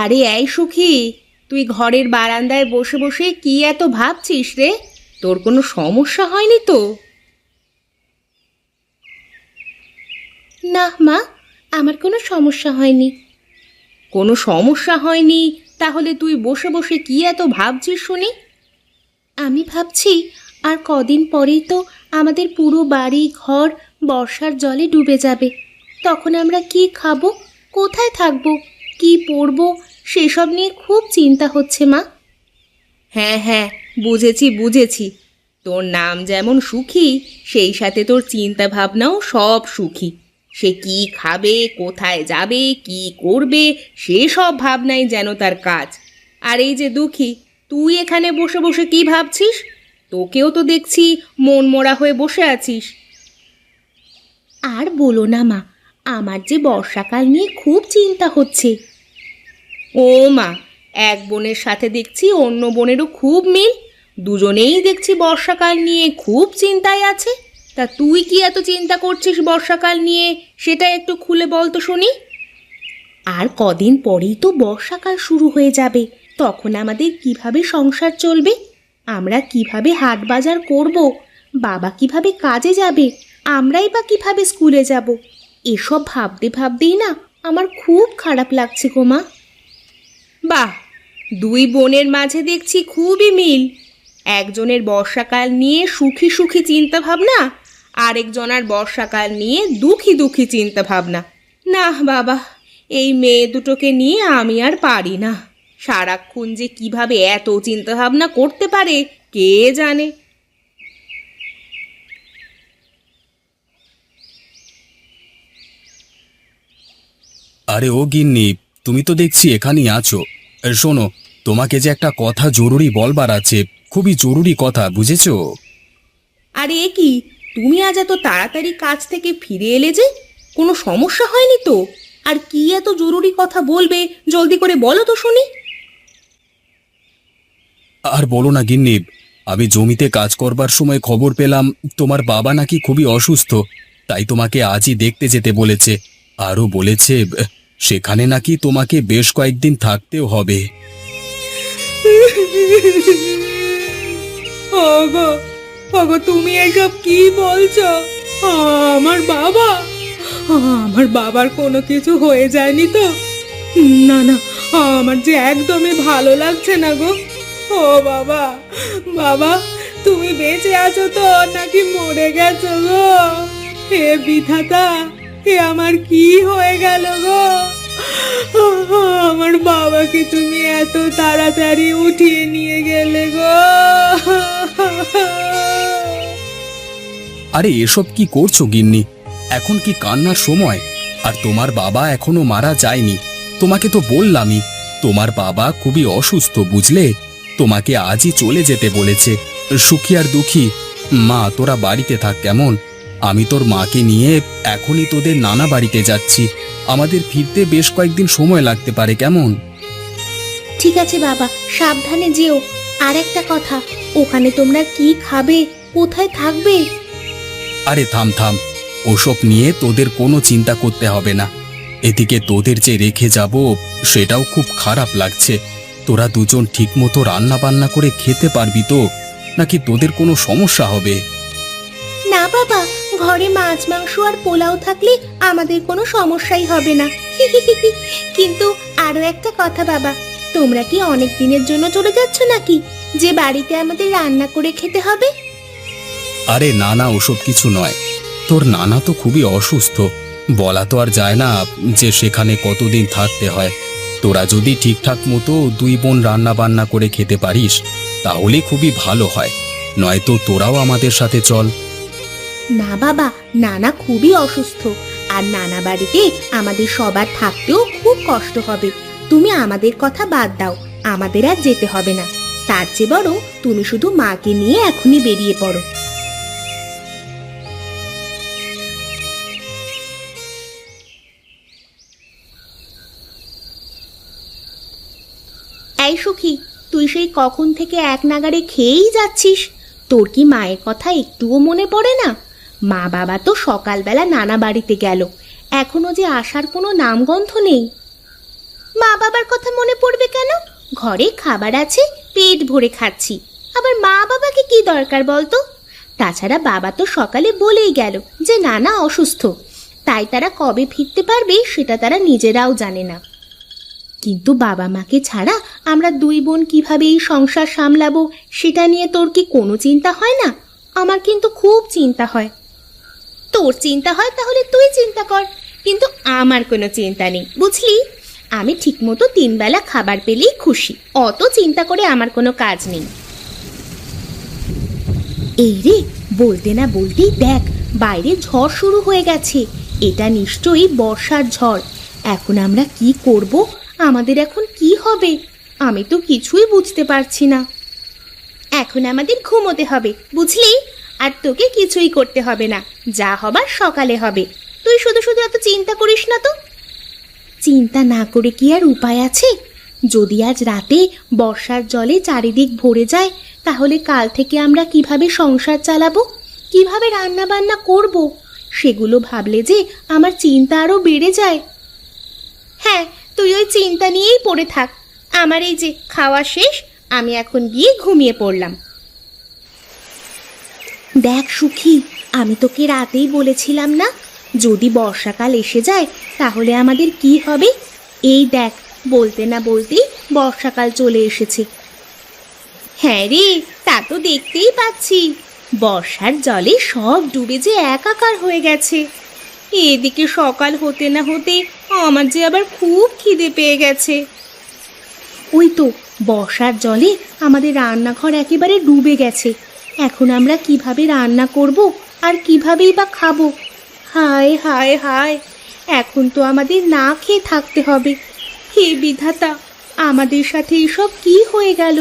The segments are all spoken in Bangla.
আরে এই সুখী, তুই ঘরের বারান্দায় বসে বসে কি এত ভাবছিস রে? তোর কোনো সমস্যা হয়নি তো? না মা, আমার কোনো সমস্যা হয়নি। কোনো সমস্যা হয়নি? তাহলে তুই বসে বসে কি এত ভাবছিস শুনি? আমি ভাবছি আর কদিন পরেই তো আমাদের পুরো বাড়ি ঘর বর্ষার জলে ডুবে যাবে। তখন আমরা কি খাবো, কোথায় থাকবো, কি পরবো, সেসব নিয়ে খুব চিন্তা হচ্ছে মা। হ্যাঁ হ্যাঁ, বুঝেছি বুঝেছি। তোর নাম যেমন সুখী, সেই সাথে তোর চিন্তা ভাবনাও সব সুখী। সে কি খাবে, কোথায় যাবে, কি করবে, সেসব ভাবনাই যেন তার কাজ। আর এই যে দুঃখী, তুই এখানে বসে বসে কি ভাবছিস? তোকেও তো দেখছি মন মরা হয়ে বসে আছিস। আর বলো না মা, আমার যে বর্ষাকাল নিয়ে খুব চিন্তা হচ্ছে। ও মা, এক বোনের সাথে দেখছি অন্য বোনেরও খুব মিল। দুজনেই দেখছি বর্ষাকাল নিয়ে খুব চিন্তায় আছে। তা তুই কি এত চিন্তা করছিস বর্ষাকাল নিয়ে, সেটা একটু খুলে বল তো শুনি। আর কদিন পরেই তো বর্ষাকাল শুরু হয়ে যাবে। তখন আমাদের কিভাবে সংসার চলবে? আমরা কিভাবে হাট বাজার করব? বাবা কিভাবে কাজে যাবে? আমরাই বা কিভাবে স্কুলে যাব? এসব ভাবতে ভাবতেই না আমার খুব খারাপ লাগছে গো মা। বাহ, দুই বোনের মাঝে দেখছি খুবই মিল। একজনের বর্ষাকাল নিয়ে সুখী সুখী চিন্তা ভাবনা, আরেকজনের বর্ষাকাল নিয়ে দুঃখী দুঃখী চিন্তা ভাবনা। না বাবা, এই মেয়ে দুটোকে নিয়ে আমি আর পারি না। সারাক্ষণ যে কিভাবে এত চিন্তা ভাবনা করতে পারে কে জানে। আরে ও গিন্নি, তুমি তো দেখছি এখানেই আছো। শোনো, তোমাকে যে একটা কথা জরুরি বলবার আছে, খুবই জরুরি কথা, বুঝেছো? আরে এ কি, তুমি আজ এত তাড়াতাড়ি কাজ থেকে ফিরে এলে যে? কোনো সমস্যা হয়নি তো? আর কি এত জরুরি কথা বলবে, জলদি করে বলো তো শুনি। আর বলো না গিন্নি, আমি জমিতে কাজ করবার সময় খবর পেলাম তোমার বাবা নাকি খুবই অসুস্থ। তাই তোমাকে আজই দেখতে যেতে বলেছে। আরও বলেছে সেখানে নাকি তোমাকে বেশ কয়েকদিন থাকতেও হবে। ওগো, ওগো, তুমি এসব কি বলছো? আমার বাবা, আমার বাবার কোনো কিছু হয়ে যায়নি তো? না না, আমার যে একদমই ভালো লাগছে না গো। ও বাবা, বাবা, তুমি বেঁচে আছো তো নাকি মরে গেছো গো? হে বিধাতা, হে আমার কি হয়ে গেল গো? আমার বাবাকে তুমি এত তাড়াতাড়ি উঠিয়ে নিয়ে গেলে গো। আরে এসব কি করছো গিন্নি? এখন কি কান্নার সময়? আর তোমার বাবা এখনো মারা যায়নি। তোমাকে তো বললামই, তোমার বাবা খুবই অসুস্থ, বুঝলে? তোমাকে আজই চলে যেতে বলেছে। সুখী আর দুঃখী, মা তোরা বাড়িতে থাক কেমন? আমি তোর মাকে নিয়ে এখনই তোদের নানা বাড়িতে যাচ্ছি। আমাদের ফিরতে বেশ কয়েকদিন সময় লাগতে পারে, কেমন? ঠিক আছে বাবা, সাবধানে যেও। আর একটা কথা, ওখানে তোমরা কি খাবে, কোথায় থাকবে? আরে থাম থাম, ওসব নিয়ে তোদের কোনো চিন্তা করতে হবে না। এদিকে তোদের যে রেখে যাব, সেটাও খুব খারাপ লাগছে। তোরা দুজন ঠিকমতো রান্না বান্না করে খেতে পারবি তো, নাকি তোদের কোনো সমস্যা হবে? না বাবা, ঘরে মাছ মাংস আর পোলাও থাকলে আমাদের কোনো সমস্যাই হবে না। কিন্তু আরো একটা কথা বাবা, তোমরা কি অনেক দিনের জন্য চলে যাচ্ছ নাকি, যে বাড়িতে আমাদের রান্না করে খেতে হবে? আরে না না, ওসব কিছু নয়। তোর নানা তো খুবই অসুস্থ, বলা তো আর যায় না যে সেখানে কতদিন থাকতে হয়। তোরা যদি ঠিকঠাক মতো দুই বোন রান্না বান্না করে খেতে পারিস, তাহলে খুবই ভালো হয়। নয়তো তোরাও আমাদের সাথে চল। না বাবা, নানা খুবই অসুস্থ, আর নানা বাড়িতে আমাদের সবার থাকতেও খুব কষ্ট হবে। তুমি আমাদের কথা বাদ দাও, আমাদের আর যেতে হবে না। তার চেয়ে বরং তুমি শুধু মাকে নিয়ে এখনই বেরিয়ে পড়ো। এই সুখী, তুই সেই কখন থেকে এক নাগাড়ে খেয়েই যাচ্ছিস। তোর কি মায়ের কথা একটুও মনে পড়ে না? মা বাবা তো সকালবেলা নানা বাড়িতে গেল, এখনো যে আসার কোনো নামগন্ধ নেই। মা বাবার কথা মনে পড়বে কেন? ঘরে খাবার আছে, পেট ভরে খাচ্ছি। আবার মা বাবাকে কি দরকার বলতো? তাছাড়া বাবা তো সকালে বলেই গেল যে নানা অসুস্থ, তাই তারা কবে ফিরতে পারবে সেটা তারা নিজেরাও জানে না। কিন্তু বাবা মাকে ছাড়া আমরা দুই বোন কিভাবে এই সংসার সামলাবো সেটা নিয়ে তোর কি কোনো চিন্তা হয় না? আমার কিন্তু খুব চিন্তা হয়। তোর চিন্তা হয় তাহলে তুই চিন্তা কর, কিন্তু আমার কোনো চিন্তা নেই, বুঝলি? আমি ঠিকমতো 3 বেলা খাবার পেলেই খুশি, অত চিন্তা করে আমার কোনো কাজ নেই। এই রে, বলতে না বলতেই দেখ বাইরে ঝড় শুরু হয়ে গেছে। এটা নিশ্চয়ই বর্ষার ঝড়। এখন আমরা কি করব? আমাদের এখন কি হবে? আমি তো কিছুই বুঝতে পারছি না। এখন আমাদের ঘুমোতে হবে, বুঝলি? আর তোকে কিছুই করতে হবে না, যা হবার সকালে হবে। তুই শুধু শুধু এত চিন্তা করিস না তো। চিন্তা না করে কি আর উপায় আছে? যদি আজ রাতে বর্ষার জলে চারিদিক ভরে যায়, তাহলে কাল থেকে আমরা কিভাবে সংসার চালাবো, কিভাবে রান্না বান্না করব, সেগুলো ভাবলে যে আমার চিন্তা আরো বেড়ে যায়। হ্যাঁ, তুই ওই চিন্তা নিয়েই পড়ে থাক। আমার এই যে খাওয়া শেষ, আমি এখন গিয়ে ঘুমিয়ে পড়লাম। দেখ সুখী, আমি তোকে রাতেই বলেছিলাম না, যদি বর্ষাকাল এসে যায় তাহলে আমাদের কি হবে? এই দেখ, বলতে না বলতেই বর্ষাকাল চলে এসেছে। হ্যাঁ রে, তা তো দেখতেই পাচ্ছি। বর্ষার জলে সব ডুবে যে একাকার হয়ে গেছে। এদিকে সকাল হতে না হতে আমার যে আবার খুব খিদে পেয়ে গেছে। ওই তো বর্ষার জলে আমাদের রান্নাঘর একেবারে ডুবে গেছে। এখন আমরা কিভাবে রান্না করব আর কিভাবেই বা খাবো? হায় হায় হায়, এখন তো আমাদের না খেয়ে থাকতে হবে। হে বিধাতা, আমাদের সাথে এসব কি হয়ে গেল?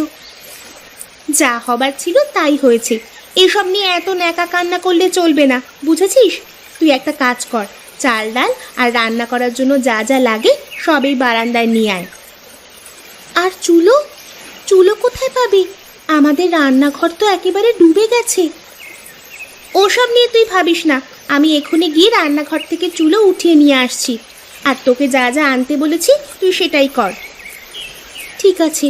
যা হবার ছিল তাই হয়েছে, এসব নিয়ে এত ন্যাকা কান্না করলে চলবে না, বুঝেছিস? তুই একটা কাজ কর, চাল ডাল আর রান্না করার জন্য যা যা লাগে সবই বারান্দায় নিয়ে আয়। আর চুলো? চুলো কোথায় পাবি? আমাদের রান্নাঘর তো একেবারে ডুবে গেছে। ওসব নিয়ে তুই ভাবিস না, আমি এখনই গিয়ে রান্নাঘর থেকে চুলো উঠিয়ে নিয়ে আসছি। আর তোকে যা যা আনতে বলেছি তুই সেটাই কর। ঠিক আছে।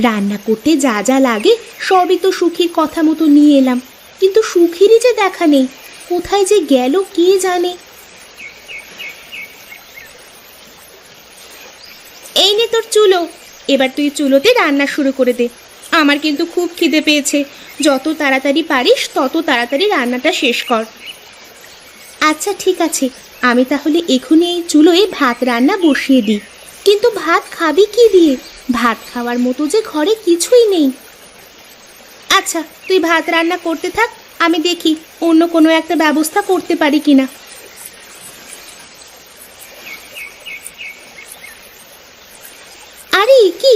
রান্না করতে যা যা লাগে সবই তো সুখীর কথা মতো নিয়ে এলাম, কিন্তু সুখীরই যে দেখা নেই। কোথায় যে গেল কে জানে। এই নে তোর চুলো, এবার তুই চুলোতে রান্না শুরু করে দে। আমার কিন্তু খুব খিদে পেয়েছে, যত তাড়াতাড়ি পারিস তত তাড়াতাড়ি রান্নাটা শেষ কর। আচ্ছা ঠিক আছে, আমি তাহলে এখনই এই চুলোয় ভাত রান্না বসিয়ে দিই। কিন্তু ভাত খাবি কি দিয়ে? ভাত খাওয়ার মতো যে ঘরে কিছুই নেই। আচ্ছা, তুই ভাত রান্না করতে থাক, আমি দেখি অন্য কোনো একটা ব্যবস্থা করতে পারি কিনা। আরে কি,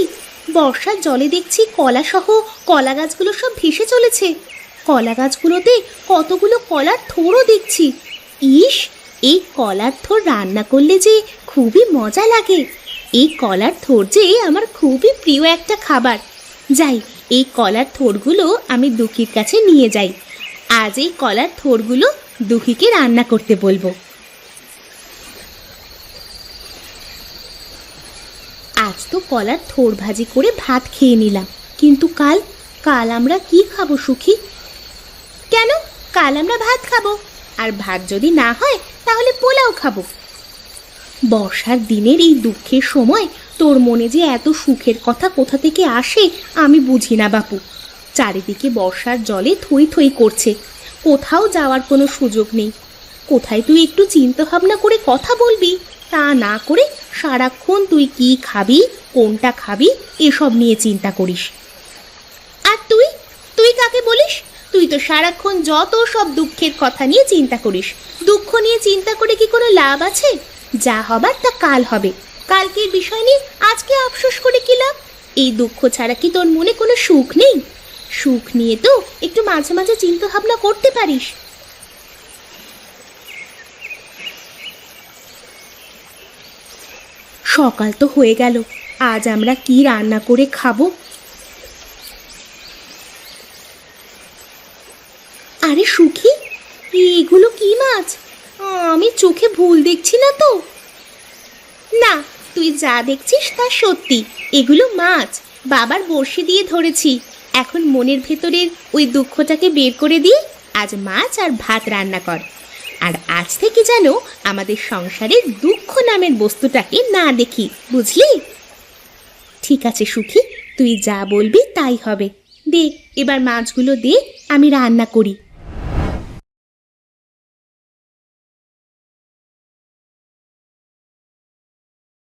বর্ষার জলে দেখছি কলা সহ কলা গাছগুলো সব ভেসে চলেছে। কলা গাছগুলোতে কতগুলো কলার থোড়ও দেখছি। ইস, এই কলার থোড় রান্না করলে যে খুবই মজা লাগে। এই কলার থোড় যে আমার খুবই প্রিয় একটা খাবার। যাই, এই কলার থোড়গুলো আমি দুঃখীর কাছে নিয়ে যাই। আজ এই কলার থোড়গুলো দুঃখীকে রান্না করতে বলবো। আজ তো কলার থোড় ভাজি করে ভাত খেয়ে নিলাম, কিন্তু কাল আমরা কি খাবো সুখী? কেন, কাল আমরা ভাত খাবো, আর ভাত যদি না হয় তাহলে পোলাও খাবো। বর্ষার দিনের এই দুঃখের সময় তোর মনে যে এত সুখের কথা কোথা থেকে আসে আমি বুঝি না বাপু। চারিদিকে বর্ষার জলে থই থই করছে, কোথাও যাওয়ার কোনো সুযোগ নেই। কোথায় তুই একটু চিন্তা ভাবনা করে কথা বলবি, তা না করে সারাক্ষণ তুই কি খাবি, কোনটা খাবি, এসব নিয়ে চিন্তা করিস। আর তুই কাকে বলিস? তুই তো সারাক্ষণ যত সব দুঃখের কথা নিয়ে চিন্তা করিস। দুঃখ নিয়ে চিন্তা করে কি কোনো লাভ আছে? যা হবার তা কাল হবে। কালকের বিষয় নিয়ে আজকে আফসোস করে কি লাভ? এই দুঃখ ছাড়া কি তোর মনে কোনো সুখ নেই? সুখ নিয়ে তো একটু মাঝে মাঝে চিন্তা ভাবনা করতে পারিস। সকাল তো হয়ে গেল, আজ আমরা কি রান্না করে খাবো? আরে সুখী, এগুলো কি মাছ? আমি চোখে ভুল দেখছি না তো? না, তুই যা দেখছিস তা সত্যি। এগুলো মাছ বাবার বড়শি দিয়ে ধরেছি। এখন মনের ভেতরের ওই দুঃখটাকে বের করে দিয়ে আজ মাছ আর ভাত রান্না কর। আর আজ থেকে যেন আমাদের সংসারে দুঃখ নামের বস্তুটাকে না দেখি, বুঝলি? ঠিক আছে সুখী, তুই যা বলবি তাই হবে। দে এবার মাছগুলো দে, আমি রান্না করি।